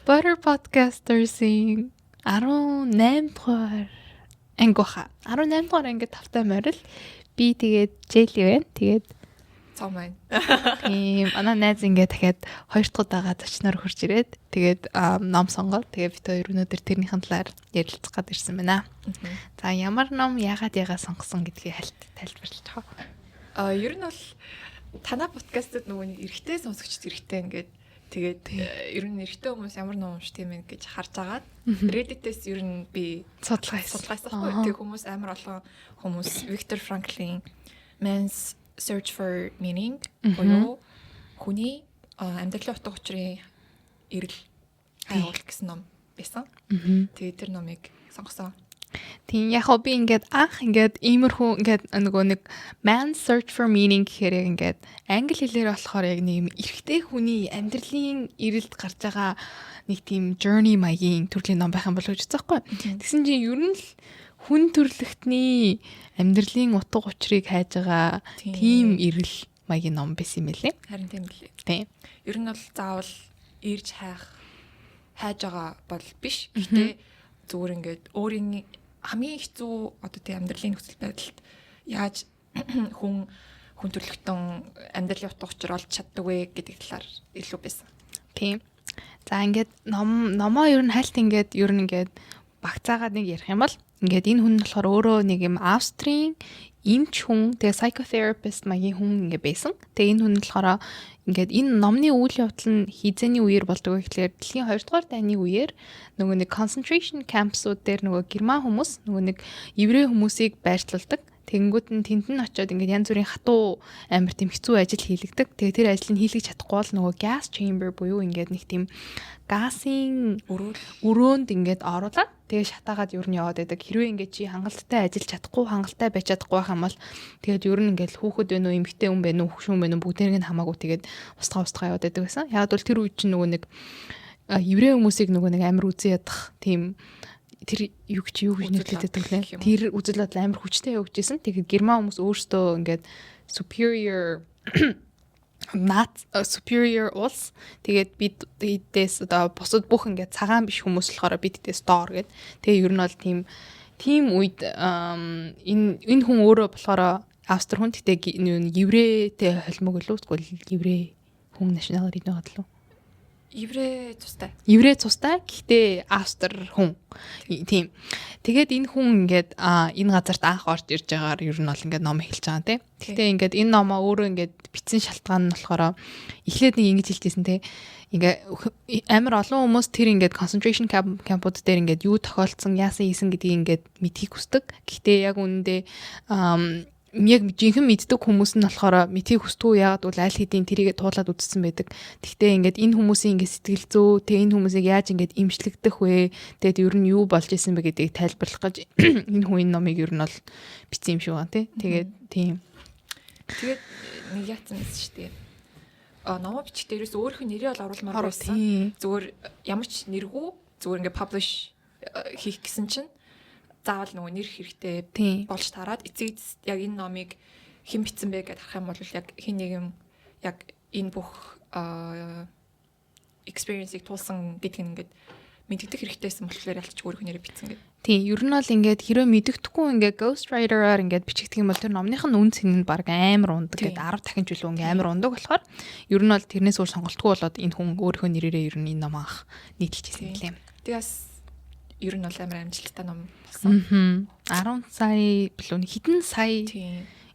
Butter Podcasters-ийн 18 дугаар ангиха. 18 дугаар анги тавтай морил. Би тэгээд Jelly байна. Тэгээд цаа маань. Тийм манай найз ингээ дахиад 2 дахь удаага зочноор хурж ирээд тэгээд ном сонгоод тэгээд бид хоёр өнөөдөр тэрнийхэн талаар ярилцах гээд ирсэн байна. За ямар ном яагаад сонгосон гэдгийг тайлбарлаж байгаа. Ер нь бол танай подкастд нөгөө нэг эрэгтэй сонсогчд эрэгтэй ингээд тэгээд ер нь эрэгтэй хүмүүс ямар ном уншдаг юм бэ гэж харж агаад Reddit-ээс ер нь би судалгаасан байхгүй. Тэг хүмүүс амар олон хүмүүс Viktor Frankl-ийн Man's Search for Meaning буюу хүний амьдралын утга учирын эрэл хайгуул гэсэн ном байсан. Тэгээд тэр номыг сонгосон. Тийм яг би ингээд анх ингээд иймэрхүү ингээд нөгөө нэг Man's Search for Meaning гэхээр ингээд англи хэлээр болохоор яг нэг юм эрэгтэй хүний амьдралын эрэлд гарч байгаа нэг тийм journey маягийн төрлийн ном байх юм болов уу гэж байгаа байхгүй. Тэгсэн чинь ер нь л хүн төрлөختний амьдралын утга учирыг хайж байгаа тийм эрэл маягийн ном байсан юм лээ. Харин тийм лээ. Тийм. Ер нь бол заавал ирж хайж байгаа бол биш. Гэтэ зүгээр ингээд өөрийн хамгийн хэцүү одоо тийм амьдралын нөхцөл байдалд яаж хүн төрлөختөн амьдралын утга учир олж чаддаг вэ гэдэг талаар илүү байсан. Тийм. За ингээд номоо ер нь хальт ингээд багцаагаад нэг ярих юм бол ингээд энэ хүн болохоор өөрөө нэг юм Австрийн эмч хүн тэгээ psychotherapist маягийн хүн ингээд байсан. Тэгээ энэ хүн болохоор ингээд энэ номны үйл явдал нь хизээний үеэр болдог гэхлээр дэлхийн 2 дугаар дайны үеэр нөгөө нэг concentration camps-ууд дээр нөгөө герман хүмүүс нөгөө нэг еврей хүмүүсийг байршлуулдаг. Тэнгүүд нь тэнд нь очиод ингээд янз бүрийн хатуу амар тийм хэцүү ажил хийлэгдэг. Тэгээ тэр ажлыг хийлгэж чадахгүй бол нөгөө gas chamber буюу ингээд нэг тийм газын өрөөнд ингээд оруулаад тэгээ шатаагаад ер нь яваад байдаг. Хэрвээ ингээд чи хангалттай ажиллаж чадахгүй, хангалттай байж чадахгүй байх юм бол тэгээд ер нь ингээд хүүхэд вэ нөө эмэгтэй хүн бэ нөө хөвшүүн бэ нөө бүгдээрийг нь хамаагүй тэгээд устгаа яваад байдаг гэсэн. Яг бол тэр үе чинь нөгөө нэг еврей хүмүүсийг нөгөө нэг амар үзэн ядах тийм тэр юу гэж нэрлэдэг вэ? Тэр үзэл бодол амар хүчтэй явагдажсэн. Тэгээд герман хүмүүс өөрсдөө ингээд superior улс. Тэгээд бид эдээс одоо бусад бүх ингээд цагаан биш хүмүүс болохоор бид эдээс доор гэд. Тэгээ ер нь бол тийм үед энэ хүн өөрөө болохоор Австри хүн тэгтээ еврейтэй холимог л үгүй еврей хүн nationality нэг л Еврей цустай. Гэхдээ Австри хүн. Тийм. Тэгээд энэ хүн ингээд энэ газарт анх орж ирж байгаагаар ер нь бол ингээд ном эхэлж байгаа тийм. Гэхдээ ингээд энэ номоо өөрөө ингээд бичсэн шалтгаан нь болохоор эхлээд нэг ингэж хэлжсэн тийм. Ингээ амар олон хүмүүс тэр ингээд concentration camp-ууд дээр ингээд юу тохиолдсон, яасан ийсэн гэдгийг ингээд мэдхийг хүсдэг. Гэхдээ яг үнэндээ яг жинхэнэ мэддэг хүмүүс нь болохоор мэдхийг хүсдэггүй яагаад бол аль хэдийн тэрийгэ туулаад үзсэн байдаг. Тэгтээ ингээд энэ хүмүүсийн ингээд сэтгэл зүй, тэг энэ хүмүүсийг яаж ингээд имжлэгдэх вэ? Тэгэд ер нь юу болж исэн бэ гэдгийг тайлбарлах гэж энэ хүн энэ номыг ер нь бол бичсэн юм шиг байна тий. Тэгээд тийм. Тэгээд нэг яатсан юм шүү дээ. Номоо бичих дээрээс өөрийнх нь нэрээ бол оруулмаар байсан. Зүгээр ямар ч нэргүй зүгээр ингээд publish хийх гэсэн чинь заавал нөгөө нэр хэрэгтэй болж тараад эцэг яг энэ номыг хэн бичсэн бэ гэдээ харах юм бол яг хэн нэг юм яг энэ бүх experience-ийг туулсан гэдэг нь ингээд мэддэх хэрэгтэйсэн болохоор ялч өөрийнх нь нэрээ бичсэн гэдэг. Тийм, ер нь бол ингээд хэрвээ мэддэхгүй ингээд ghostwriter-аар ингээд бичигдэх юм бол тэр номных нь үн цэн нь баг амар ундаг гэдэг 10 дахин ч үлээ амар ундаг болохоор ер нь бол тэрнээс өөр сонголтгүй болоод энэ хүн өөрийнхөө нэрээрээ ер нь энэ ном анх нийтэлж ирсэн юм лээ. Тэгээс ер нь бол амар амжилттай ном болсон. 10 сая билүү хэдэн сая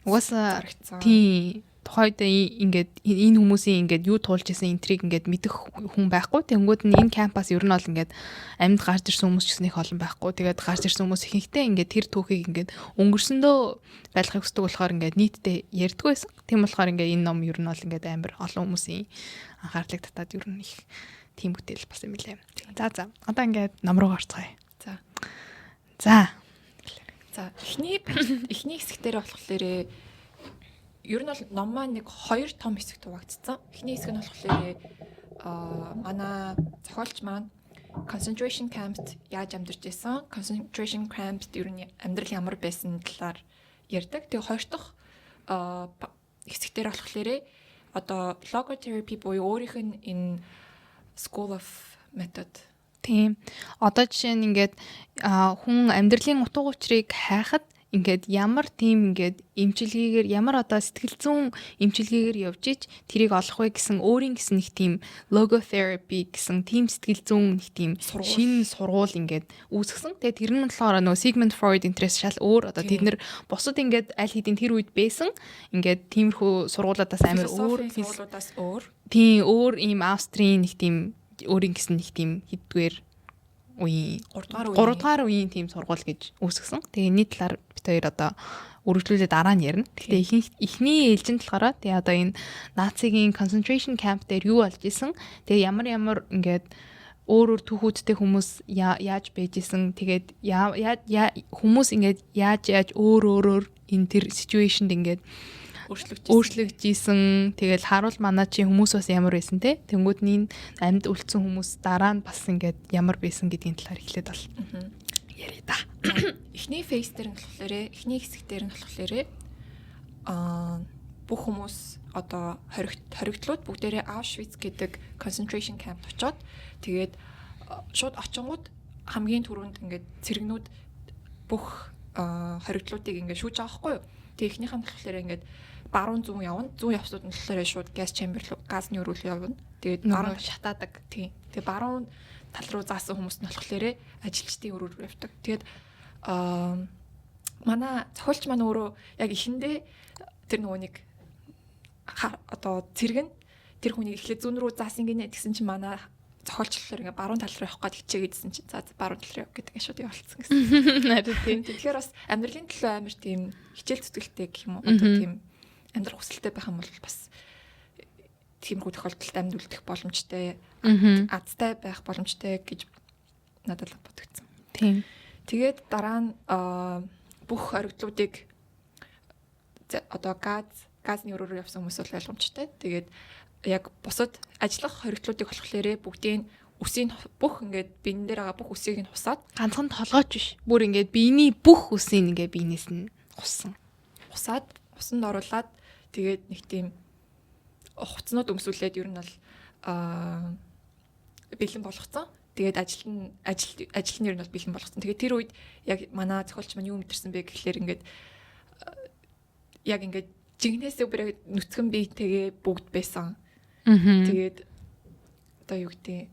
угаасаа тийм тухайд ингээд энэ хүмүүсийн ингээд юу туулж исэн интриг ингээд мэдэх хүн байхгүй. Тэнгүүд нь энэ кампус ер нь бол ингээд амьд гарч ирсэн хүмүүс ч гэсэн их олон байхгүй. Тэгээд гарч ирсэн хүмүүс ихэнхдээ ингээд тэр түүхийг ингээд өнгөрсөндөө байлгахыг хүсдэг болохоор ингээд нийтдээ ярьдаг байсан. Тийм болохоор ингээд энэ ном ер нь бол ингээд амар олон хүмүүсийн анхаарлыг татаад ер нь их тийм бүтээл болсон юм лээ. За. Одоо ингээд ном руу орцгоё. За. Эхний хэсэг дээр болохоор ер нь бол ном маань нэг 2 том хэсэгт хуваагдсан. Эхний хэсэг нь болохоор манай зохиолч маань concentration camp-т яаж амьдарч байсан, concentration camp-т ер нь амьдрал ямар байсан талаар ярьдаг. Тэгээ 2 дахь хэсэг дээр болохоор одоо logotherapy буюу өөрийнх нь энэ School of метод. Тийм. Одоо жишээ нь ингээд хүн амьдралын утга учирыг хайхад ингээд ямар тийм ингээд эмчилгээгээр ямар одоо сэтгэл зүйн эмчилгээгээр явж ич тэрийг олох вэ гэсэн өөрийн гэсэн нэг тийм logotherapy гэсэн тийм сэтгэл зүйн нэг тийм шинэ сургууль ингээд үүсгэсэн. Тэгээд тэр нь болохоор нөгөө Sigmund Freud интерес шал өөр. Одоо тэд нэр бусад ингээд аль хэдийн тэр үед байсан ингээд тиймэрхүү сургуулиудаас амар өөр сургуулиудаас өөр. Тийм өөр ийм Австрийн нэг тийм өөрийн гэсэн нэг тийм хэддгээр үеийн 3 дугаар үеийн тийм сургууль гэж үүсгэсэн. Тэгээ энэ талаар бид хоёр одоо үргэлжлүүлээд дараа нь ярина. Гэхдээ эхний ээлжинд болохоор тэгээ одоо энэ нацигийн concentration camp дээр юу болж исэн. Тэгээ ямар ингээд өөр түүхүүдтэй хүмүүс яаж байж исэн. Тэгээд хүмүүс ингээд яаж өөр энэ тэр ситүэйшнд ингээд өөрчлөгдчихсэн. Тэгэл харуул манай чи хүмүүс бас ямар байсан те. Тэнгүүд нь амьд үлдсэн хүмүүс дараа нь бас ингээд ямар байсан гэдгийн талаар эхлээд бол яриа да. Эхний фейс дээр нь болохоор эхний хэсэг дээр нь болохоор бүх хүмүүс одоо хоригдлууд бүгдээрээ Auschwitz гэдэг concentration camp очоод тэгээд шууд очингууд хамгийн түрүүнд ингээд цэрэгнүүд бүх хоригдлуудыг ингээд шүүж байгаа байхгүй юу. Тэгээд эхнийх нь болохоор ингээд баруун зүүн явна. Зүүн явсууд нь болохоор шууд газ чамбер руу газны өрөөл явна. Тэгээд баруун шатаадаг. Тийм. Тэгээд баруун тал руу заасан хүмүүс нь болохоор ажилчдын өрөөр явдаг. Тэгээд манай зохиолч маань өөрөө яг ихэндээ тэр нөгөө нэг одоо цэрэг нь тэр хүнийг эхлээд зүүн рүү заасан гинэ тэгсэн чинь манай зохиолчлолоор ингээ баруун тал руу явах гээд хичээгээдсэн чинь за баруун тал руу яв гэдэг шууд явуулсан гэсэн. Харин тийм. Тэгэхээр бас амьдралын төлөө амар тийм хичээл зүтгэлтэй гэх юм уу одоо тийм амьдрах хүсэлтэй байх юм бол бас тиймэрхүү тохиолдолд амьд үлдэх боломжтой азтай байх боломжтой гэж надад бодогдсон. Тийм. Тэгээд дараа нь бүх хоригдлуудыг одоо газны өрөөрөө явсан хүмүүс бол ойлгомжтой. Тэгээд яг бусад ажиллах хоригдлуудыг болохоор бүгдийн үсийн бүх ингээд биенэн дээр байгаа бүх үсийг нь хусаад ганцхан толгойч биш. Бүр ингээд биений бүх үсийг ингээд биенээс нь хуссан. Хусаад усанд оруулаад тэгээд нэг тийм хуцнууд өмсүүлээд ер нь бол бэлэн болгоцсон. Тэгээд ажил нь ер нь бол бэлэн болгоцсон. Тэгээд тэр үед яг манай зохиолч маань юу мэдэрсэн бэ гэхлээр ингээд яг ингээд жигнэсээ бүр нүцгэн биетэйгээ бүгд байсан. Тэгээд одоо юу гэдэг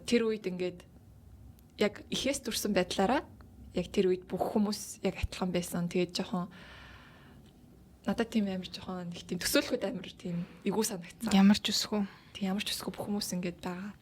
тэр үед ингээд яг ихээс төрсэн байдлаараа яг тэр үед бүх хүмүүс яг адилхан байсан. Тэгээд жоохон надад тийм амар жоохон их тийм төсөөлөхөд амар тийм эвгүй санагдсан. Ямар ч үсгүй. Тийм ямар ч үсгүй бүх хүмүүс ингээд байгаа.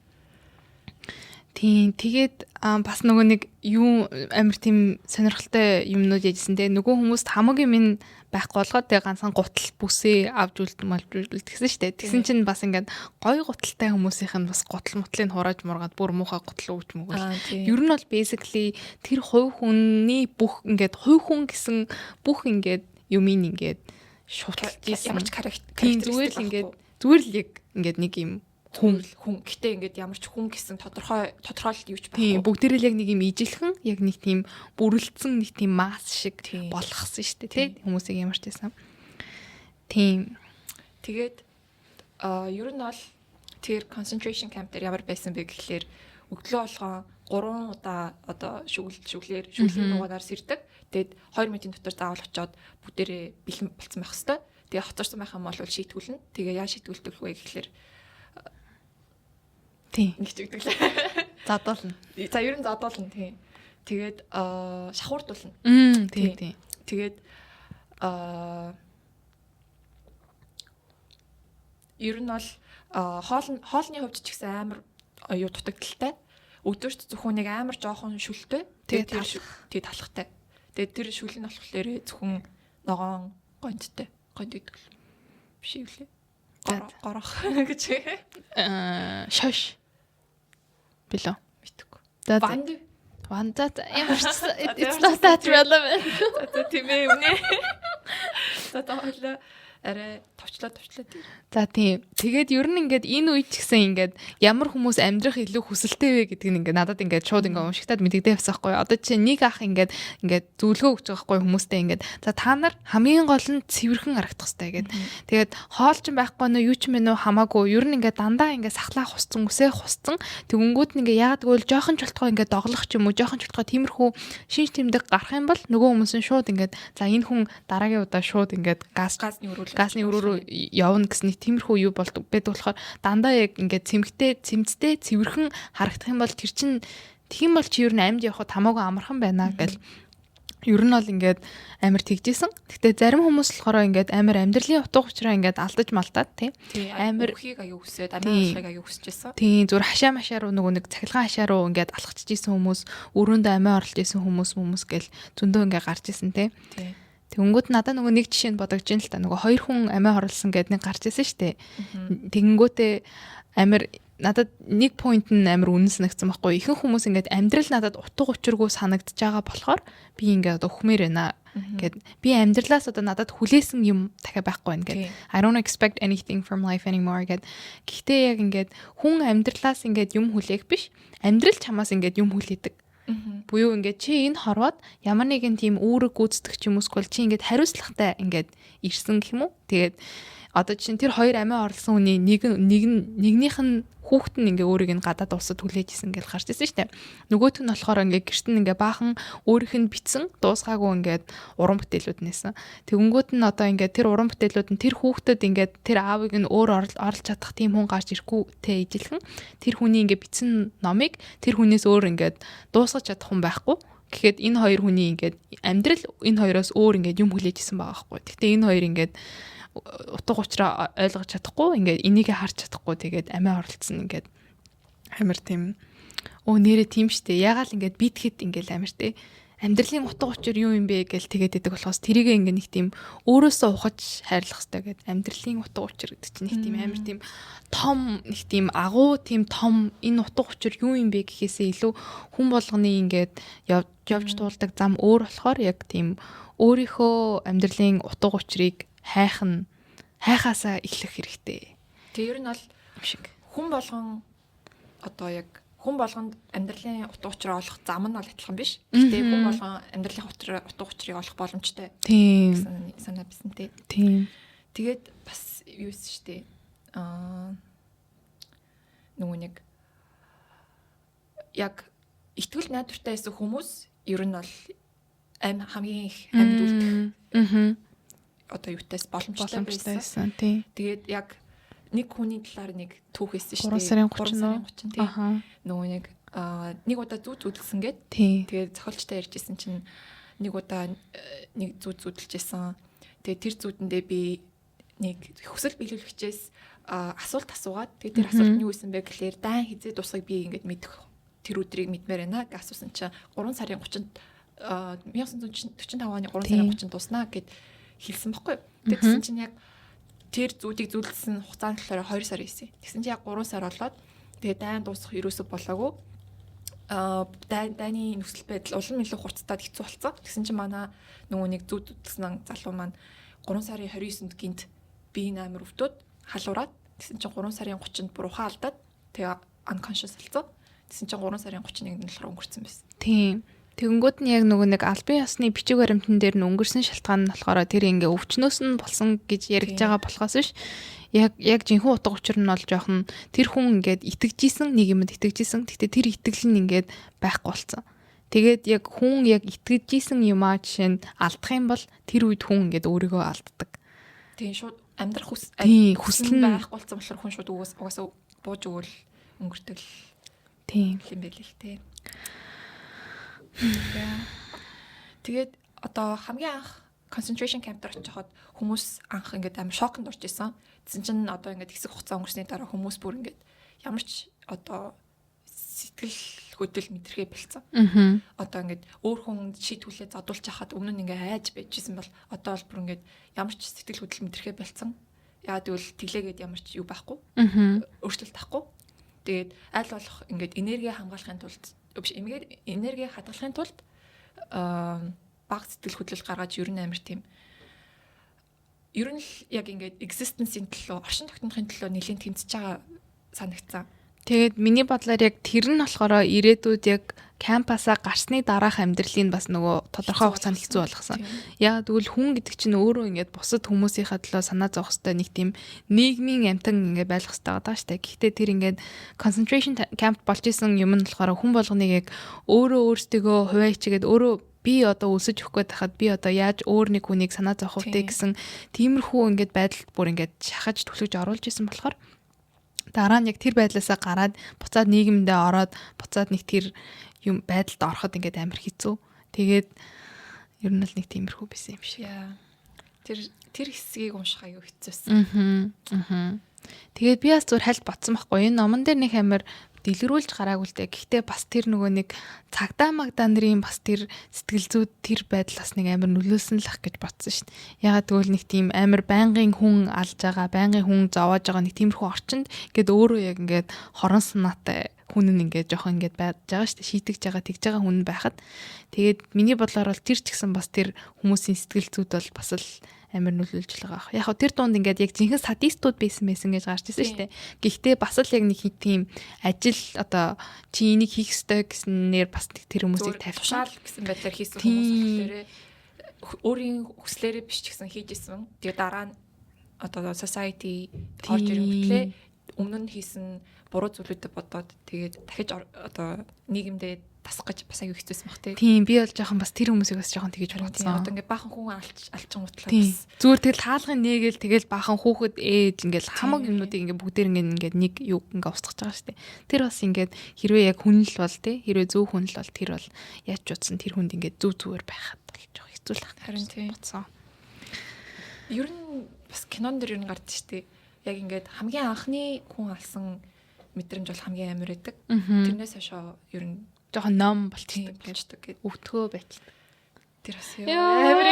Тийм тэгээд бас нөгөө нэг юу амар тийм сонирхолтой юмнууд яжсэн те нөгөө хүмүүст хамгийн минь байхгүй болгоод тэгээ ганцхан гутал бүсээ авч үлдсэн штэ. Тэгсэн чинь бас ингээд гой гуталтай хүмүүсийнх нь бас гутал мутлыг хурааж мургаад бүр муухай гутал өгч мөгөл. Ер нь бол basically тэр хувь хүний бүх ингээд хувь хүн гэсэн бүх ингээд юмын ингээд шууталж ийсэн. Ямар ч характеристик зүгээр л яг ингээд нэг юм хүн гэтээ ингээд ямар ч хүн гэсэн тодорхойлолт юуч байхгүй. Тийм бүгдээрээ л яг нэг юм ижилхэн яг нэг тийм бүрэлдсэн нэг тийм масс шиг болгосон шүү дээ тий хүмүүсийг ямар ч байсан. Тийм. Тэгээд ер нь бол тэр concentration camp дээр ямар байсан бэ гэхлээр өглөө болгон 3 удаа одоо шүглэлийн дугаараар сэрдэг. Тэгээд 2 минутын дотор заавал очиод бүгдээрээ бэлэн болцсон байх хэвээр. Тэгээд хоцорсон байх юм бол шийтгүүлнэ. Тэгээ яа шийтгүүлдэг вэ гэхлээр тийм ингэж өгдөг лээ. Задуулна. За ер нь задуулна тийм. Тэгээд шахуурдуулна. Тийм. Тэгээд ер нь бол хоолны хувьд ч гэсэн амар юу дутагдaltaй. Өдөрт зөвхөн нэг амар жоохон шүлтэй. Тэгээд талхтай. Тэгээд тэр шүл нь болохоор зөвхөн ногоон гондтой. Гонд гэдэг л биш юу лээ. Горох гэж. Шош. Билүү. Мэдгүй. Ванда ямар ч it's not that relevant. За тийм ээ үнэ. За арай товчлоод. За тийм. Тэгээд ер нь ингээд энэ үед ч гэсэн ингээд ямар хүмүүс амьдрах илүү хүсэлтэй вэ гэдгийг ингээд надад ингээд шууд ингээд уншигтаад мэдэгдээ явсаахгүй. Одоо чи нэг ах ингээд зөвлөгөө өгч байгаа хгүй хүмүүстэй ингээд за та нар хамгийн гол нь цэвэрхэн харагдах хэрэгтэй гэдэг. Тэгээд хоол ч байхгүй нөө юу ч мэн үү хамаагүй ер нь ингээд дандаа ингээд сахлаа хусцсан үсээ хусцсан. Тэгэнгүүт нь ингээд яагаад гэвэл жоохон чултгоо ингээд доглох ч юм уу жоохон чултгоо тиймэрхүү шинж тэмдэг гарах юм бол нөгөө хүмүүс нь шууд ингээд за энэ хүн дараагийн удаа шууд ингээд газны өрөөрөө явна гэсэн нэг тиймэрхүү юу болдог бэд болохоор дандаа яг ингээд цэмцтэй цэвэрхэн харагдах юм бол тэр чинь тийм бол чи ер нь амьд явахад хамаагүй амархан байна гэл ер нь бол ингээд амар тэгжсэн. Гэтэ зарим хүмүүс болохоор ингээд амар амьдралын утга учраа ингээд алдаж малтаад тий. Амар ухийг аяа өсөөд амиа аяа өсөжсэн. Тий зүр хашаа машаа руу нөгөө нэг цахилгаан хашаа руу ингээд алхчихж исэн хүмүүс, өрөөндөө амиа орлож исэн хүмүүс гэл зөндөө ингээд гарч исэн тий. Тэгэнгүүт надад нөгөө нэг жишээнд бодогдож ин л та нөгөө хоёр хүн амиа хорлсон гэд нэг гарч исэн штэ. Тэгэнгүүтээ амар надад нэг point нь амар үнэн санагдсан байхгүй. Ихэнх хүмүүс ингээд амьдрал надад утга учиргүй санагдаж байгаа болохоор би ингээд ухмаар байна гэд би амьдралаас одоо надад хүлээсэн юм дахиад байхгүй байна гэд I don't expect anything from life anymore гэд. Гэхдээ яг ингээд хүн амьдралаас ингээд юм хүлээх биш. Амьдрал чамаас ингээд юм хүлээдэг. Буюу ингээд чи энэ хорвоод ямар нэгэн тийм үүрэг гүйцэтгэх юм уусгүй чи ингээд хариуцлагатай ингээд ирсэн гэх юм уу. Тэгээд одоо чинь тэр хоёр амиа орлсон хүний нэгнийх нь хүүхэд нь ингээ өөрийг нь гадаад улсад хүлээж исэн гэж гарч ирсэн шүү дээ. Нөгөөх нь болохоор ингээ гэрт нь ингээ баахан өөрийнх нь битсэн дуусгаагүй ингээ уран бүтээлүүд нээсэн. Тэгэнгүүт нь одоо ингээ тэр уран бүтээлүүд нь тэр хүүхдэд ингээ тэр аавыг нь өөр орлож чадах тийм хүн гарч ирэхгүй тэ ижилхэн тэр хүний ингээ битсэн номыг тэр хүнээс өөр ингээ дуусгаж чадах хүн байхгүй. Гэхэд энэ хоёр хүний ингээ амьдрал энэ хоёроос өөр ингээ юм хүлээж исэн байгаа байхгүй. Гэхдээ энэ хоёр ингээ утга учраа ойлгож чадахгүй ингээд энийг харж чадахгүй тэгээд амиа оролцсон ингээд амар тийм нэрээ тийм штэ ягаал ингээд би тэгэхэд ингээд амар те амьдралын утга учир юу юм бэ гэж тэгээд идэг болохоос тэрийг ингээд нэг тийм өөрөөсөө ухаж хайрлах хэрэгтэй гэдэг амьдралын утга учир гэдэг чинь нэг тийм амар тийм том нэг тийм агуу тийм том энэ утга учир юу юм бэ гэхээсээ илүү хүн болгоны ингээд явж туулдаг зам өөр болохоор яг тийм өөрийнхөө амьдралын утга учирыг хайхаасаа эхлэх хэрэгтэй. Тэгээ ер нь бол шиг хүн болгон одоо яг хүн болгонд амьдралын утга учираа олох зам нь бол адилхан биш. Гэтэ хүн болгон амьдралын утга учирыг олох боломжтой. Тийм. Санаа бисэн тий. Тийм. Тэгээд бас юу вэ штэ. Нөгөө нэг яг итгэл найдвартай байсан хүмүүс ер нь бол хамгийн их амьд үлдэх одоо юутаас боломжтой байсан. Тэгээд яг нэг хүний талаар нэг түүх хийсэн шүү дээ. 3 сарын 30 тий. Нөгөө нэг удаа зүү зүудэлсэн гээд тэгээд зохиолчтой ярьжсэн чинь нэг удаа нэг зүү зүудэлжсэн. Тэгээд тэр зүүдэндээ би нэг хүсэл биелүүлэгчээс асуулт асуугаад тэгээд тэр асуулт нь юу байсан бэ гэхээр дан хизээ дуусахыг би ингээд мэдэх тэр өдрийг мэдмээр байна гэж асуусан чинь 3 сарын 30-нд 1945 оны 3 сарын 30-нд дуснаа гэд хэлсэн баггүй. Тэгсэн чинь яг тэр зүүдийг зүудэлсэн хугацааны болохоор 2 сар ийсэн. Тэгсэн чинь яг 3 сар болоод тэгээ дайн дуусах ерөөсө болоогүй. Дайны нөхцөл байдал улам илүү хурцтаад хэцүү болцсон. Тэгсэн чинь манай нөгөө нэг зүудэлсэн залуу маань 3 сарын 29-нд гинт биеийн амир өвдөд халуураад тэгсэн чинь 3 сарын 30-нд буруухан алдаад тэгээ unconscious болсон. Тэгсэн чинь 3 сарын 31-нд болохоор өнгөрцөн байсан. Тийм. Тэгэнгүүт нь яг нөгөө нэг албан ёсны бичиг баримтан дээр нь өнгөрсөн шалтгаан нь болохоор тэр ингээ өвчнөөс нь болсон гэж яригдж байгаа болохоос биш. Яг жинхэнэ утга учир нь бол жоохон тэр хүн ингээд итгэжсэн нэг юмд итгэжсэн. Гэхдээ тэр итгэл нь ингээд байхгүй болсон. Тэгээд яг хүн яг итгэжсэн юмаа жишээ нь алдах юм бол тэр үед хүн ингээд өөрийгөө алддаг. Тийм шууд амьдрах хүсэл нь байхгүй болсон болохоор хүн шууд угаасаа бууж өгөөл өнгөрдөг. Тийм юм байл л тээ. Тэгээд одоо хамгийн анх concentration camp дээр очиход хүмүүс анх ингээд амар шокнд орж исэн. Тэгсэн чинь одоо ингээд хэсэг хугацаа өнгөрсний дараа хүмүүс бүр ингээд ямар ч одоо сэтгэл хөдлөл мэдрэхээ бэлдсэн. Одоо ингээд өөр хүн шийдвүлээ задуулж хахад өмнө нь ингээд айж байжсэн бол одоо бол бүр ингээд ямар ч сэтгэл хөдлөл мэдрэхээ бэлдсэн. Яагаад гэвэл тэглээгээд ямар ч юу байхгүй. Өөрчлөлт авахгүй. Тэгээд аль болох ингээд энерги хамгаалахын тулд энерги хадгалахын тулд бага сэтгэл хөдлөл гаргаж ер нь амар тийм ер нь л яг ингээд existence-ийн төлөө, оршин тогтнохын төлөө нэлийн тэмцэж байгаа санагцсан. Тэгээд миний бодлоор яг тэр нь болохоор ирээдүйд яг кампасаа гарсны дараах амьдралыг бас нөгөө тодорхой хугацаанд хэцүү болгосон. Яг тэгвэл хүн гэдэг чинь өөрөө ингээд бусад хүмүүсийнхаа төлөө санаа зовх хэвээр нэг тийм нийгмийн амтан ингээд байх хэвээр байгаа шүү дээ. Гэхдээ тэр ингээд concentration camp болж исэн юм нь болохоор хүн болгоныг яг өөрөө өөрсдөө хуваачихгээд өөрөө би одоо өсөж өгөх гээд тахад би одоо яаж өөр нэг хүнийг санаа зовх вэ гэсэн тиймэрхүү ингээд байдалд бүр ингээд шахаж түлхэж оруулж исэн болохоор дараа нь яг тэр байдлаасаа гараад буцаад нийгэмдээ ороод буцаад нэг тэр юм байдалд ороход ингээд амар хэцүү. Тэгээд ер нь л нэг тиймэрхүү байсан юм шиг. Тэр хэсгийг унших аюу хэцүүсэн. Тэгээд би бас зүгээр хальт ботсон байхгүй. Энэ номон дээр нэг амар дэлгэрүүлж гараагүй л дээ. Гэхдээ бас тэр нөгөө нэг цагдаа магдаа нарын бас тэр сэтгэл зүйд тэр байдлаас нэг амар нөлөөлсөн л ах гэж ботсон шүү дээ. Ягаад гэвэл нэг тийм амар байнгын хүн алж байгаа, байнгын хүн зовоож байгаа нэг тиймэрхүү орчинд ингээд өөрөө яг ингээд хорон санаатай хүн нь ингээд жоохон ингээд байж байгаа шүү дээ. Шийдэж байгаа, тэгж байгаа хүн байхад тэгээд миний бодлоор бол тэр ч гэсэн бас тэр хүмүүсийн сэтгэл зүйд бол бас л амар нөлөөлж байгаа. Яг хөө тэр дунд ингээд яг жинхэнэ статистууд байсан гэж гарч ирсэн шүү дээ. Гэхдээ бас л яг нэг тийм ажил одоо чи энийг хийх ёстой гэснээр бас тэр хүмүүсийг тавьсан. Тушаал гэсэн байдлаар хийсэн хүмүүс болохоор өөрийн хүслээрээ биш ч гэсэн хийж исэн. Тэгээ дараа нь одоо society орж ирэнгүүтлээ өмнө нь хийсэн буруу зүйлүүдэд бодоод тэгээд дахиж одоо нийгэмдээ тасах гэж бас аюу хэцүүсэн баг тийм би бол жоохон бас тэр хүмүүсийг бас жоохон тэгэж бодсон. Одоо ингээд баахан хүн алчин утлаа бас зүгээр тэгэл хаалгын нээгээл тэгэл баахан хүүхэд ээж ингээл хамаг юмнуудыг ингээд бүгдээр ингээд нэг юу ингээд устгах байгаа шүү дээ. Тэр бас ингээд хэрвээ яг хүн л бол хэрвээ зөв хүн л бол тэр бол яаж ч утсан тэр хүнд ингээд зүг зүгээр байхад бол жоох хэцүү л байна. Харин тийм бодсон. Ер нь бас кинон дэр ер нь гардаг шүү дээ. Яг ингээд хамгийн анхны хүн алсан мэдрэмж бол хамгийн амар байдаг. Тэрнээс хойшоо ер нь жоохон ном болчихдог гэд өвтгөө байцдаг. Тэр бас амар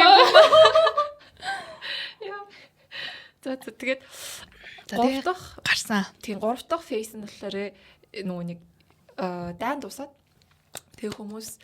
юм. За тэгээд 3 дахь гарсан. Тийм 3 дахь фейс нь болохоор нөгөө нэг дайн дуусаад тэг хүмүүс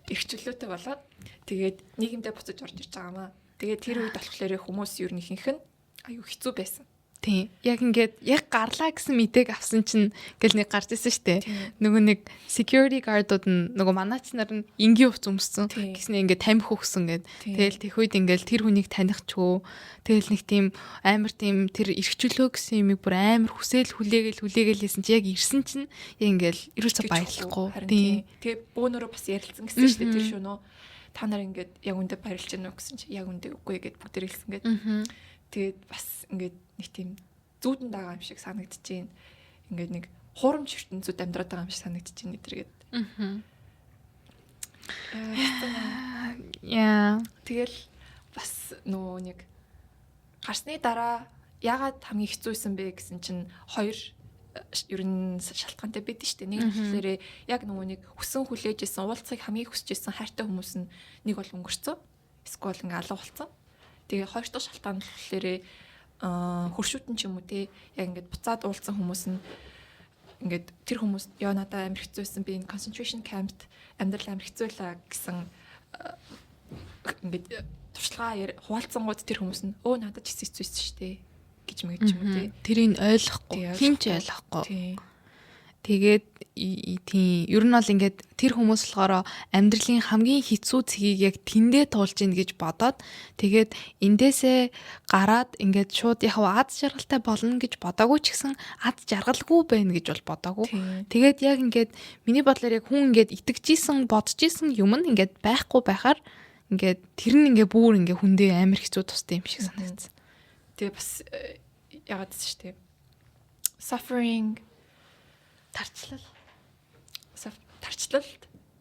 эрхчлөөтэй болоод тэгээд нийгэмдээ буцаж орж ирж байгаа маа. Тэгээд тэр үед болохоор хүмүүс ер нь ихэнх нь аюу хэцүү байсан. Тийм. Яг ингээд яг гарлаа гэсэн мэдээг авсан чинь гэл нэг гарч ирсэн шүү дээ. Нөгөө нэг security guard-ууд нь нөгөө манаач нар нь энгийн хувц өмссөн. Гэснээр ингээд тамхи өгсөн гэд. Тэгэл тех үед ингээд тэр хүнийг таних ч үү. Тэгэл нэг тийм амар тийм тэр эрхчлөө гэсэн юмыг бүр амар хүлээгээл хийсэн чи яг ирсэн чинь ингээд ерөөсө баярлахгүй. Тийм. Тэгээ бөөнөрөө бас ярилцсан гэсэн шүү дээ тэр шөнөө. Та нар ингээд яг үндэ баярлж гэнэ үү гэсэн чи яг үндэ үгүй гэд бүгд хэлсэн гэд. Тэгээд бас ингээд нэг тийм зүүдэн дагаа юм шиг санагдчихээн. Ингээд нэг хуурамч ертөнцид амьдраад байгаа юм шиг санагдчихээн нэдэргээд. Тэгэл бас нөө нэг гарсны дараа ягаад хамгийн хэцүүсэн бэ гэсэн чинь хоёр ер нь шалтгаантай байдаг шүү дээ. Нэг нь болохоор яг нөгөө нэг хүсэн хүлээжсэн уулзахыг хамгийн хүсэж исэн хайртай хүмүүс нь нэг бол өнгөрцөө. Эсвэл ингээ алга болцсон. Тэгээ хоёр дахь шалтгаан нь болохоор хуршуутан ч юм уу те яг ингээд буцаад уулзсан хүмүүс нь ингээд тэр хүмүүс яа надад амар хэцүүсэн би энэ concentration camp-т амьдрал амар хэцүүлээ гэсэн ингээд туршлагаа хуваалцсангууд тэр хүмүүс нь өө надад ч хэцүүсэн шүү дээ гэж мэгч юм уу те тэрийг ойлгохгүй хинч ойлгохгүй тэгээд тийм ер нь бол ингээд тэр хүмүүс болохоор амьдралын хамгийн хэцүү цэгийг яг тэндээ туулж ийн гэж бодоод тэгээд эндээсээ гараад ингээд шууд яг аз жаргалтай болно гэж бодоагүй ч гэсэн аз жаргалгүй байна гэж бол бодоагүй. Тэгээд яг ингээд миний бодлоор яг хүн ингээд итгэжсэн бодож исэн юм нь ингээд байхгүй байхаар ингээд тэр нь ингээд бүр ингээд хүндээ амар хэцүү тустай юм шиг санагдсан. Тэгээ бас ягаад ч шүү дээ. Suffering тарчлалт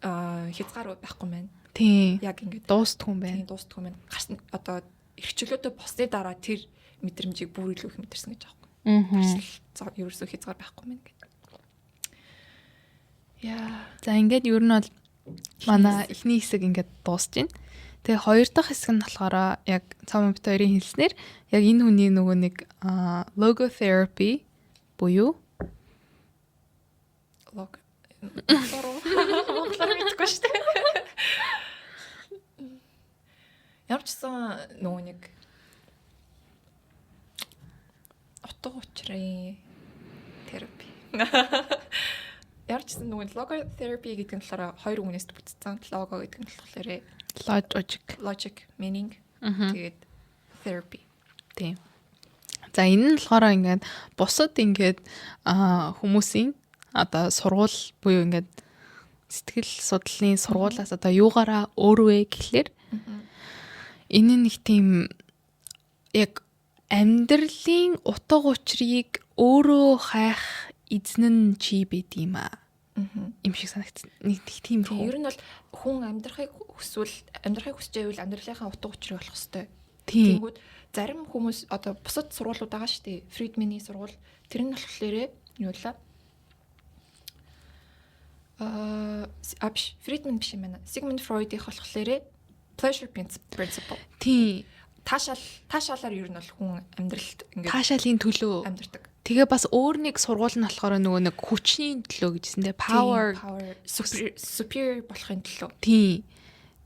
хязгаар байхгүй мэн. Тийм. Яг ингээд дуустгүй юм байна. Дуустгүй юм байна. Гарсан одоо эрхчлөөтэй босны дараа тэр мэдрэмжийг бүр илүү их мэдэрсэн гэж аахгүй. Тарчлал ерөөсөө хязгаар байхгүй мэн гэдэг. За ингээд ер нь бол манай эхний хэсэг ингээд дуусж байна. Тэгээ хоёр дахь хэсэг нь болохоор яг цаамын бит хоёрын хэлснээр яг энэ хүний нөгөө нэг logotherapy буюу монголоор мэдгүй шүү дээ. Ямар ч сан нөгөө нэг утга учрын терапи. Ярч нөгөө logotherapy гэдэг нь болохоор хоёр үгнээс бүтцсэн. Logo гэдэг нь болохоор logic meaning тэгээд therapy. Тийм. За энэ нь болохоор ингээд бусад ингээд хүмүүсийн одоо сургууль буюу ингээд сэтгэл судлалын сургуулиас одоо юугаараа өөрөө гэхлээр энэ нэг тийм яг амьдралын утга учирыг өөрөө хайх эзэн нь чи байд юм аа. Им шиг санагдсан. Нэг тийм рүү. Ер нь бол хүн амьдрахыг хүсэж байвал амьдралынхаа утга учирыг олох хэрэгтэй. Тэнгүүд зарим хүмүүс одоо бусад сургуулиуд байгаа шүү дээ. Friedman-ийн сургууль тэр нь болохоор юу вэ? Friedman биш юм байна. Sigmund Freud-ийн болохоор pleasure principle. Тийм. Таашаалаар ер нь бол хүн амьдралд ингээд таашаалын төлөө амьдардаг. Тэгээ бас өөр нэг сургууль нь болохоор нөгөө нэг хүчний төлөө гэжсэндээ power superior болохын төлөө. Тийм.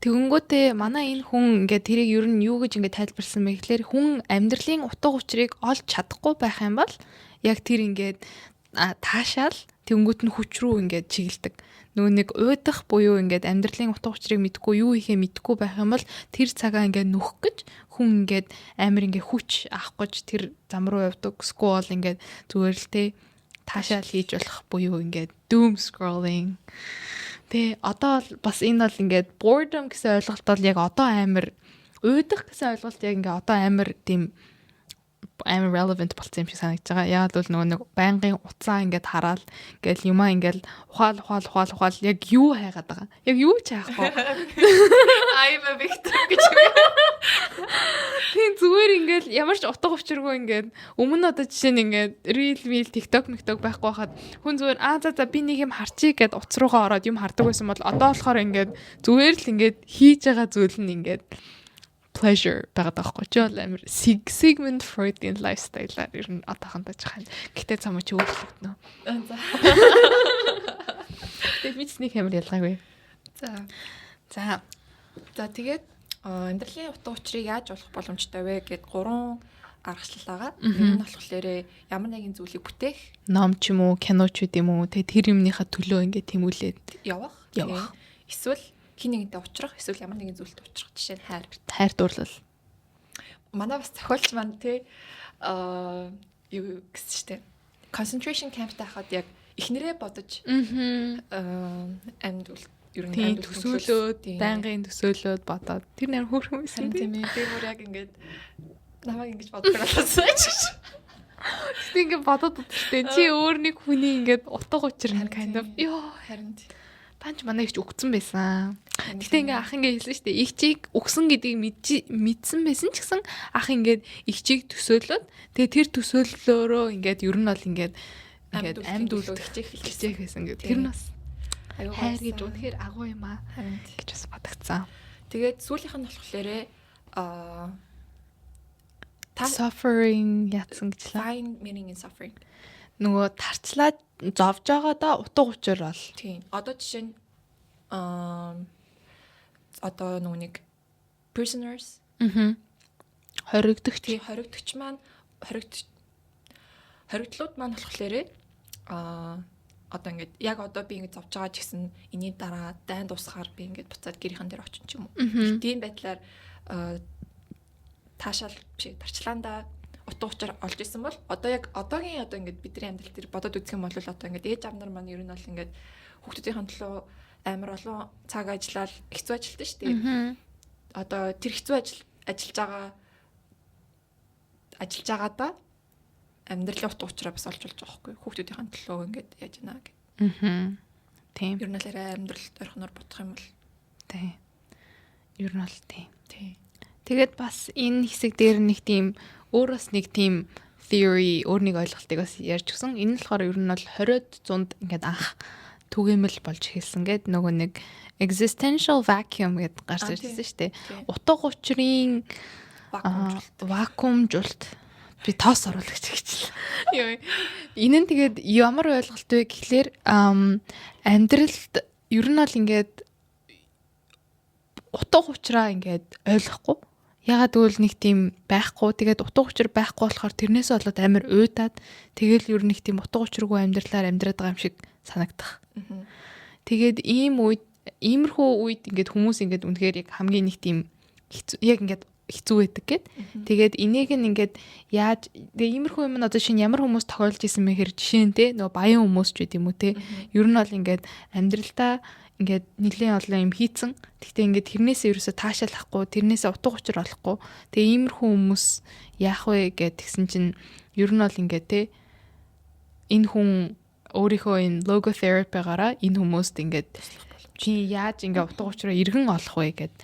Тэгэнгүүтээ манай энэ хүн ингээд тэрийг ер нь юу гэж ингээд тайлбарсан бэ гэхээр хүн амьдралын утга учирыг олж чадахгүй байх юм бол яг тэр ингээд таашаал тэгэнгүүт нь хүч рүү ингээд чиглэдэг. Нөгөө нэг уйдах буюу ингээд амьдралын утга учирыг мэдгүй юу ихэ мэдгүй байх юм бол тэр цагаа ингээд нөхөх гэж хүн ингээд амар ингээд хүч авах гэж тэр зам руу явдаг. Сквол ингээд зүгээр л те таашаал хийж болох буюу ингээд doom scrolling. Тэ одоо бас энэ бол ингээд boredom гэсэн ойлголт бол яг одоо амар уйдах гэсэн ойлголт яг ингээд одоо амар тийм амар relevant болсон юм шиг санагдаж байгаа. Яг л нөгөө нэг байнгын уцаа ингээд хараад ингээд юмаа ингээд ухаал яг юу хайгаад байгаа. Яг юу ч хайхгүй. I'm a victim гэж. Тийм зүгээр ингээд ямар ч утга учиргүй ингээд өмнө одоо жишээ нь ингээд reel TikTok байхгүй хахад хүн зүгээр за би нэг юм харчий гэд утас руугаа ороод юм хардаг байсан бол одоо болохоор ингээд зүгээр л ингээд хийж байгаа зүйл нь ингээд pleasure байгаа даахгүй ч бол амир Sigmund Freud-ийн lifestyle-аар ер нь одоохондоо жахаа. Гэтэ цамаа чи өөрчлөгдөнө. Тэгээд мэдсний камер ялгаагүй. За тэгээд амьдралын утга учирыг яаж олох боломжтой вэ гэд 3 аргачлал байгаа. Энэ нь болохоор ямар нэгэн зүйлийг бүтээх, ном ч юм уу, кино ч үт юм уу, тэгээд тэр юмныхаа төлөө ингээд тэмүүлээд явах. Эсвэл хин нэгэнтэй уулзрах, эсвэл ямар нэгэн зүйлд уулзрах. Жишээ нь хайр дурлал. Манай бас зохиолч маань юу гэсэн штэ. Concentration camp-тай хахад яг эхнэрээ бодож амьд ер нь төсөөлөөд, байнгын төсөөлөөд бодоод тэр нэр хөөрхөн байсан тийм ээ. Би бүр яг ингээд намайг ингэж боддог болсон ч. Тэгтээ ингээд бодоод үзтээ чи өөр нэг хүний ингээд утга учир нь kind of харин танч манай ихч өгцөн байсан. Тэгтээ ингээ ах ингээ хэлсэн шүү дээ. Ихчийг өгсөн гэдгийг мэдсэн байсан ч гэсэн ах ингээд ихчийг төсөөлөөд тэгээ тэр төсөөллөөрөө ингээд ер нь бол ингээд амьд үлдэх хичээх байсан гэдэг. Тэр нь бас хайр гэж үнэхээр агуу юм аа гэж бас бодогцсан. Тэгээд сүүлийнх нь болохоор suffering яатсан гэж л find meaning in suffering. Нөгөө тарчлаад зовж байгаадаа утга учир бол. Тийм. Одоо жишээ нь одоо нэг prisoners хоригдогч маань хоригдлууд маань болохоор одоо ингээд яг одоо би ингээд зовж байгаа ч гэсэн энэний дараа дайн дуусахаар би ингээд буцаад гэрийнхэн дээр очин ч юм уу. Тийм байдлаар таашаал биш тарчлаандаа утга учир олж исэн бол одоо яг одоогийн одоо ингээд бидний амьдрал дээр бодоод үзэх юм бол одоо ингээд ээж аав нар маань ер нь бол ингээд хүүхдүүдийн төлөө амар олон цаг ажиллаад хэцүү ажилтсан шүү дээ. Одоо тэр хэцүү ажиллаж байгаадаа амьдралын утга учираа бас олж болж байгаа хгүй. Хүүхдүүдийн төлөө ингээд яаж ийна гэх. Тийм. Ер нь л амьдралд орхиноор бодох юм бол тийм. Ер нь бол тийм. Тэгээд бас энэ хэсэг дээр нэг тийм өөрөөс нэг тийм theory өөр нэг ойлголтыг бас ярьж өгсөн. Энэ нь болохоор ер нь бол 20-д зуунд ингээд анх түгээмэл болж эхэлсэн гэд нөгөө нэг existential vacuum гэд гарч ирсэн шүү дээ. Утга учирын вакуумжуулалт. Би тоос оруулагч гэжлээ. Энэ нь тэгээд ямар ойлголт вэ гэхлээр амьдралд ер нь бол ингээд утга учираа ингээд ойлгохгүй Ягаад гэвэл нэг тийм байхгүй. Тэгээд утга учир байхгүй болохоор тэрнээс болоод амар уйдаад тэгэл ер нь нэг тийм утга учиргүй амьдралаар амьдраад байгаа юм шиг санагдах. Тэгээд иймэрхүү үед ингээд хүмүүс ингээд үнэхээр яг хамгийн нэг тийм яг ингээд хэцүү байдаг гэд. Тэгээд энийг ингээд яаж иймэрхүү юм одоо шинэ ямар хүмүүс тохиолж исэн мэ хэр жишээ нь те нөгөө баян хүмүүс ч гэдэм үү те. Ер нь бол ингээд амьдралдаа ингээд нэлээд олон юм хийцэн. Гэхдээ ингээд тэрнээсээ ерөөсө таашаалахгүй, тэрнээсээ утга учир олохгүй. Тэгээ иймэрхүү хүмүүс яах вэ гэд тэгсэн чинь ер нь бол ингээд те энэ хүн өөрийнхөө энэ логотерапигаараа энэ хүмүүст ингээд чи яаж ингээ утга учираа иргэн олох вэ гэд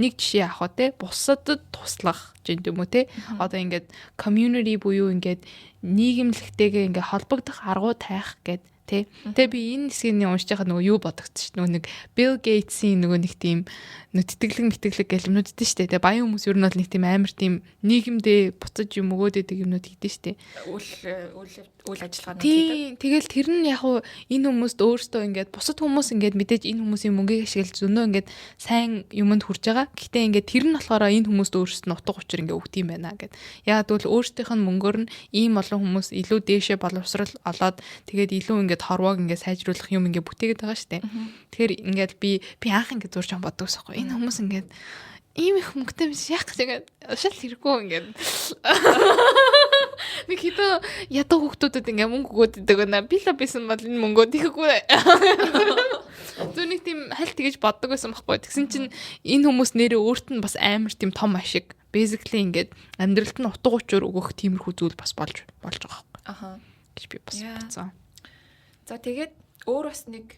нэг жишээ авах те бусадад туслах гэх юм уу те одоо ингээд community буюу ингээд нийгэмлэгтэйгээ ингээ холбогдох аргуу тайх гэд те тэгээ би энэ хэсгийг уншиж байхад нөгөө юу бодогдчих нөгөө нэг Bill Gates-ийн нөгөө нэг тийм тэтгэлэг гэх юмнууд идэв штэ те баян хүмүүс ер нь бол нэг тийм амар тийм нийгэмдээ буцаж юм өгөөд идэг юмнууд идэв штэ үйл ажиллагаанууд хийдэг. Тэгэл тэр нь яг уу энэ хүмүүст өөрсдөө ингээд бусад хүмүүс ингээд мэдээж энэ хүмүүсийн мөнгийг ашиглаж зөнөө ингээд сайн юмд хүрж байгаа. Гэхдээ ингээд тэр нь болохоор энэ хүмүүст өөрсдөө утга учир ингээд өгд юм байна гэд. Яг тэгвэл өөрсдийнх нь мөнгөөр нь ийм олон хүмүүс илүү дээшээ боловсрал олоод тэгээд илүү ингээд хорвоог ингээд сайжруулах юм ингээд бүтээгээд байгаа штэ. Тэгэхээр ингээд би анх ингээд зурж боддогс аахгүй. Энэ хүмүүс ингээд ийм их мөнгөтэй биш яг тэгээд шал хэрэггүй ингээд нэг хитэ ядуу хүүхдүүдэд ингээ мөнгө өгөөд идэг байна. Би л бисэн бол энэ мөнгөө тийхгүй. Зүг тийм хальт тэгэж боддог байсан байхгүй. Тэгсэн чинь энэ хүмүүс нэрээ өөрт нь бас амар тийм том ашиг. Basically ингээд амьдралд нь утга учир өгөх тиймэрхүү зүйл бас болж байгаа байхгүй. Аха. Гэж би бас бодсон. За тэгээд өөр бас нэг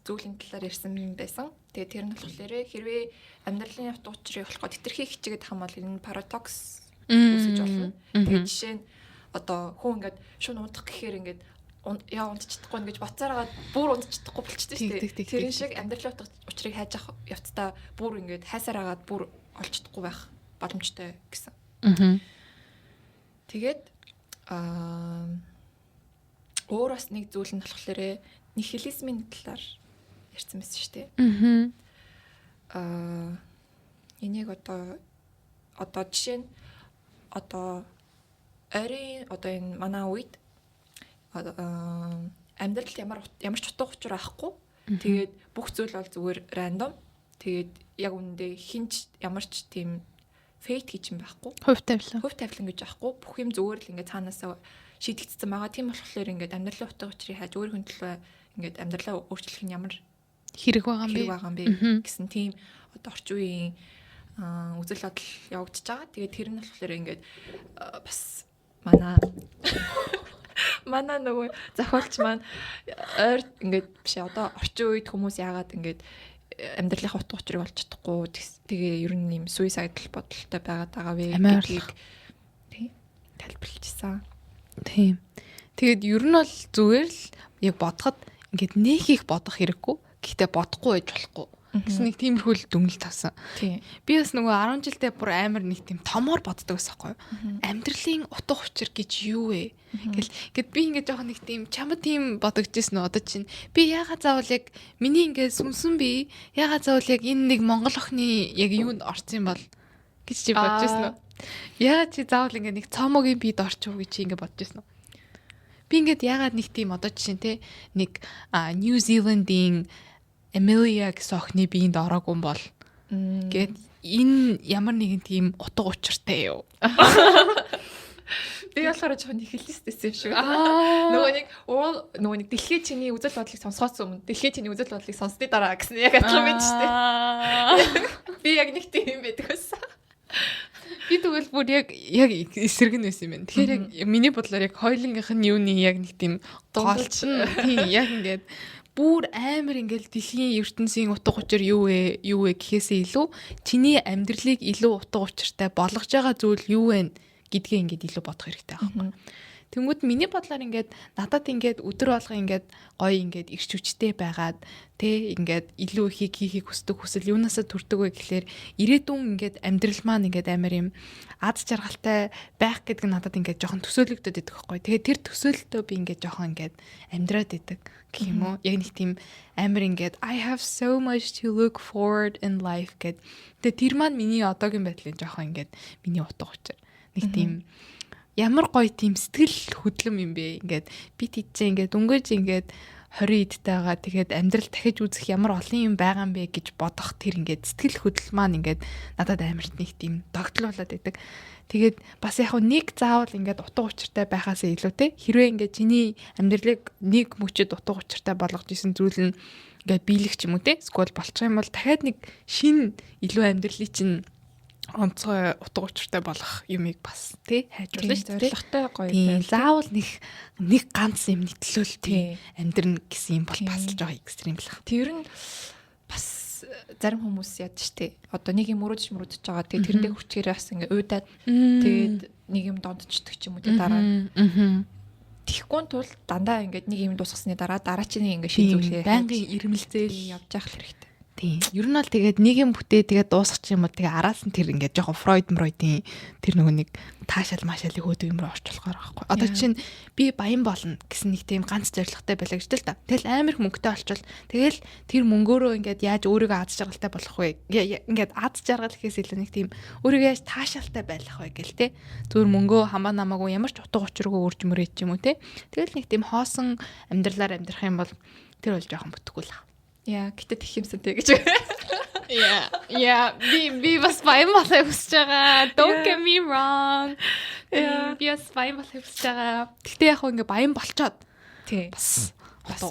зүйлийн талаар ярьсан байсан. Тэгээд тэр нь болохоор хэрвээ амьдралын утга учирыг олох тэтэрхий хичээгээд хамаал энэ парадокс үсэж болно. Тэгээд жишээ нь одоо хүн ингээд шууд унтах гэхээр ингээд яа унтчихдаггүй ингэж бацаараад бүр унтчихдаггүй болчихдээ шүү дээ. Тэр шиг амьдралын утга учирыг хайж авах явцдаа бүр ингээд хайсаар агаад бүр олцдаггүй байх боломжтой гэсэн. Тэгээд өөр бас нэг зүйл нь болохоор нихилизмын талаар ярьсан байсан шүү дээ. Энийг одоо жишээ нь одоо орой одоо энэ манай үед амьдралд ямар ч утга учир авахгүй. Тэгээд бүх зүйл бол зүгээр рандом. Тэгээд яг үүндээ хинч ямар ч тийм фейт гэж юм байхгүй. Хувь тавилан гэж байхгүй. Бүх юм зүгээр л ингээд цаанаасаа шийдэгдсэн байгаа. Тийм болохоор ингээд амьдралын утга учирыг хайж өөр хүн төлөө ингээд амьдралаа өөрчлөх нь ямар хэрэг байгаа юм бэ гэсэн тийм одоо орчин үеийн үзэл бодол явагдаж байгаа. Тэгээд тэр нь болохоор ингээд бас манай нөгөө зохиолч маань ойр ингээд биш одоо орчин үед хүмүүс яагаад ингээд амьдралын утга учирыг олж чадахгүй тэгээ ер нь юм суицидал бодолтой байгаад байгаа вэ гэдгийг тайлбарлажсан. Тийм. Тэгээд ер нь бол зүгээр л яг бодоход ингээд нэг их бодох хэрэггүй. Гэхдээ бодохгүй байж болохгүй. Гэсэн нэг тиймэрхүү дүнэлт тавсан. Би бас нөгөө 10 жилдээ бүр амар нэг тийм томоор боддог байсан байхгүй юу? Амьдралын утга учир гэж юу вэ? Гэт би ингээд жоохон нэг тийм чамд тийм бодогдчихсэн нь одоо чинь би яагаад заавал яг миний ингээд сүмсэн би яагаад заавал яг энэ нэг монгол охины яг юунд орсон юм бол гэж чи бодож байсан уу? Яагаад чи заавал ингээд нэг цомогийн бид орчих уу гэж чи ингээд бодож байсан уу? Би ингээд яагаад нэг тийм одоо жишээ те нэг New Zealand-ийн Amelia гэсэн охины биеинд ороогүй юм бол гэд энэ ямар нэгэн тийм утга учиртай юу? Би болохоор жоохон нихилистсэн юм шиг. Нөгөө нэг дэлхийн чиний үзэл бодлыг сонсохоос өмнө дэлхийн чиний үзэл бодлыг сонсны дараа гэсэн яг адилхан байж штэ. Би яг нэг тийм юм байдаг байсан. Би тэгвэл бүр яг эсрэг нь байсан юм байна. Тэгэхээр яг миний бодлоор яг хоёулынгийнх нь юуны яг нэг тийм голч нь тийм яг ингээд бүр амар ингээл дэлхийн ертөнцийн утга учир юу вэ гэхээсээ илүү чиний амьдралыг илүү утга учиртай болгож байгаа зүйл юу вэ гэдгээ ингээд илүү бодох хэрэгтэй байхгүй. Тэнгүүд миний бодлоор ингээд надад ингээд өдөр болго ингээд гоё ингээд ирч хүчтэй байгаад тэ ингээд илүү хийхийг хүсдэг хүсэл юунасаа төрдөг вэ гэхлээр ирээдүйн ингээд амьдрал маань ингээд амар юм аз жаргалтай байх гэдэг нь надад ингээд жоохон төсөөлөгдөд идэх байхгүй. Тэгээд тэр төсөөлөлтөө би ингээд жоохон ингээд амьдраад идэг гэх юм уу. Яг нэг тийм амар ингээд I have so much to look forward in life гэд. Тэгээд тэр маань миний одоогийн байдлын жоохон ингээд миний утга учир. Нэг тийм ямар гоё тийм сэтгэл хөдлөм юм бэ. Ингээд би тийчээ ингээд өнгөж ингээд 20 эдтэй байгаа. Тэгээд амьдрал дахиж үзэх ямар олон юм байгаа юм бэ гэж бодох тэр ингээд сэтгэл хөдлөл маань ингээд надад амарт нэг тийм догтлуулаад байдаг. Тэгээд бас яг нэг заавал ингээд утга учиртай байхаас илүүтэй хэрвээ ингээд чиний амьдралыг нэг мөчөд утга учиртай болгож исэн зүйл нь ингээд биелэх ч юм уу те скол болчих юм бол дахиад нэг шин илүү амьдралыг чинь онцгой утга учиртай болох юмыг бас тий хайжуулна шүү дээ. Зоригтой гоё тийм заавал нэг ганц юм нийтлүүл тий амьдрна гэсэн юм бол бас л жоо экстрим л ах. Тэр нь бас зарим хүмүүс яд штэ. Одоо нэг юм мөрөдж байгаа. Тэгээ тэрэндээ хүчгээрээ бас ингээ уйдаад тэгээд нэг юм дондчдаг ч юм уу тий дараа. Тэхгүй тул дандаа ингээд нэг юм дуусгасны дараачны ингээ шийдвэрлээ. Байнгын ирмэлзэл явж явах хэрэгтэй. Тийм. Ер нь бол тэгээд нэг юм бүтээ тэгээд дуусчих юм бол тэгээд араас нь тэр ингээд жоохон Фройдын тэр нөгөө нэг таашаал маашаалыг хөөдөг юм руу орчлохоор байхгүй. Одоо чинь би баян болно гэсэн нэг тийм ганц зорилготой байлаа гэж л та. Тэгэл амар их мөнгөтэй олчвол тэгэл тэр мөнгөөрөө ингээд яаж өөрийгөө аз жаргалтай болох вэ? Ингээд аз жаргал гэхээс илүү нэг тийм өөрийгөө яаж таашаалтай байх вэ гэл те. Зүгээр мөнгөө хамаа намаагүй ямар ч утга учиргүй үрж мөрөөд ч юм уу те. Тэгэл нэг тийм хоосон амьдралаар амьдрах юм бол тэр бол жоохон бүтэхгүй л. Яа, гэтээ тэх юмсантэй гэж. Yeah. Би бас баян болохыг хүсэж байгаа. Don't get me wrong. Би бас баян болохыг хүсэж байгаа. Гэтээ яг хөө ингээ баян болчоод. Тий. Бас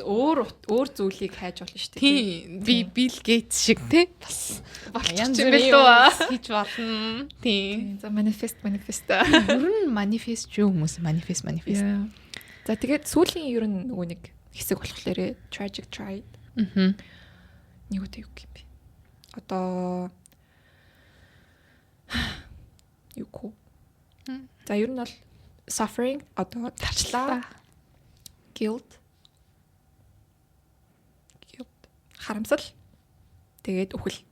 өөр зүйлийг хайж болно шүү дээ. Тий. Би Bill Gates шиг тий. Бас баян зүйл хийж болно. Тий. За manifest. Ер нь manifest юу хүмүүс manifest. За тэгээд сүүлийн ер нь нөгөө нэг хэсэг болохоор tragic tried. Нэг үтэй юу юм бэ? Одоо юу коо. За ер нь бол suffering одоо тарчлаа. Guilt. Харамсал. Тэгээд үхэл.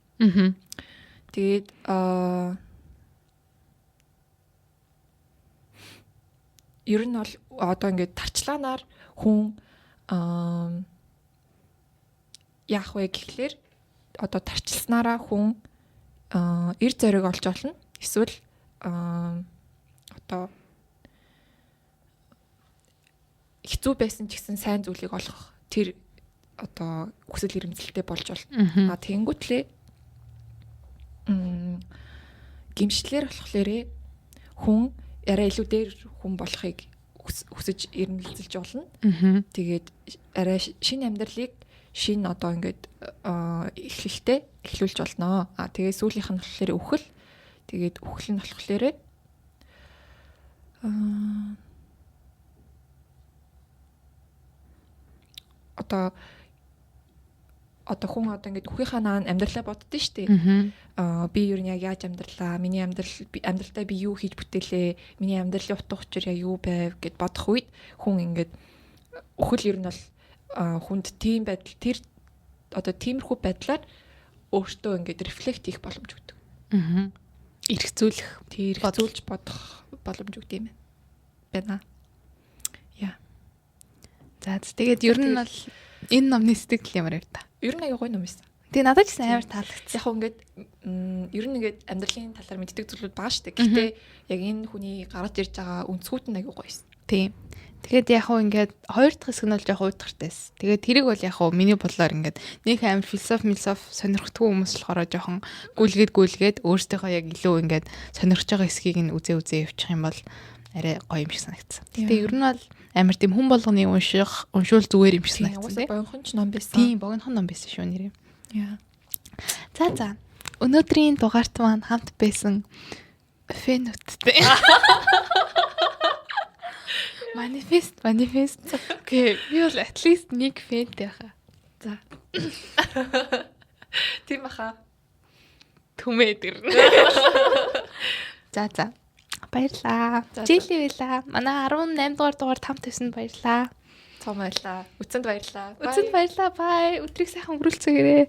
Тэгээд ер нь бол одоо ингээд тарчлаанаар хүн яах вэ гэхлээр одоо тарчилснараа хүн эр зориг олж олно. Эсвэл одоо хэцүү байсан ч гэсэн сайн зүйлийг олох тэр одоо хүсэл эрмэлзэлтэй болж болно. Тэнгүүтлээ гимшлэр болохоор хүн арай илүү дээр хүн болохыг хүсэж эрмэлзэлж болно. Тэгээд арай шинэ амьдралыг шинэ одоо ингээд эхлүүлж болно. Тэгээд сүүлийнх нь болохоор үхэл. Тэгээд үхэл нь болохоор одоо хүн одоо ингээд үхийнхаа наан амьдралаа боддөө штэ. Би юу яг яаж амьдралаа? Миний амьдралдаа би юу хийж бүтээлээ? Миний амьдралын утга учир яг юу байв гэд бодох үед хүн ингээд үхэл ер нь бол хүнд тийм байдал тэр одоо тиймэрхүү байдлаар өөртөө ингээд рефлект хийх боломж өгдөг. Эргцүүлж бодох боломж өгдөг юм байна. Яа. За тэгээд ер нь бол энэ номны сэтгэл ямар вэ та? Ер нь аягүй гоё ном байсан. Тэгээ надад ч амар таалагдсан. Яг ингээд ер нь ингээд амьдралын талаар мэддэг зүйлүүд байгаа шүү дээ. Гэхдээ яг энэ хүний гаргаж ирж байгаа өнцгүүд нь аягүй гоё байсан. Тийм. Тэгээд яг хөө ингээд хоёр дахь хэсэг нь бол яг уйдгартайс. Тэгээд тэрийг бол яг хөө миний бодлоор ингээд нэг амар философи сонирхтгүй хүмүүс болохоор жоохон гүйлгээд өөртөөхөө яг илүү ингээд сонирхож байгаа хэсгийг нь үзээ явуучих юм бол арай гоё юм шиг санагдсан. Тэгээд ер нь бол амар тийм хүн болгоны уншуул зүгээр юм шиг санагдсан. Богинохон ч ном байсан. Тийм, богинохон ном байсан шүү нэрээ. Яа. За. Өнөөдрийн дугаарт маань хамт байсан фэнүүдтэй. Manifest. Окей, би бол at least нэг фэнтэй хаа. За. Тийм баха. Түмээ дэр. За. Баярлаа. За, за. Жили байлаа. Манай 18 дугаар там тавьсанд баярлаа. Цоо баярлаа. Үцэнд баярлаа. Үзэнд баярлаа. Бай. Өдрийг сайхан өнгөрүүлцгээгээрэй.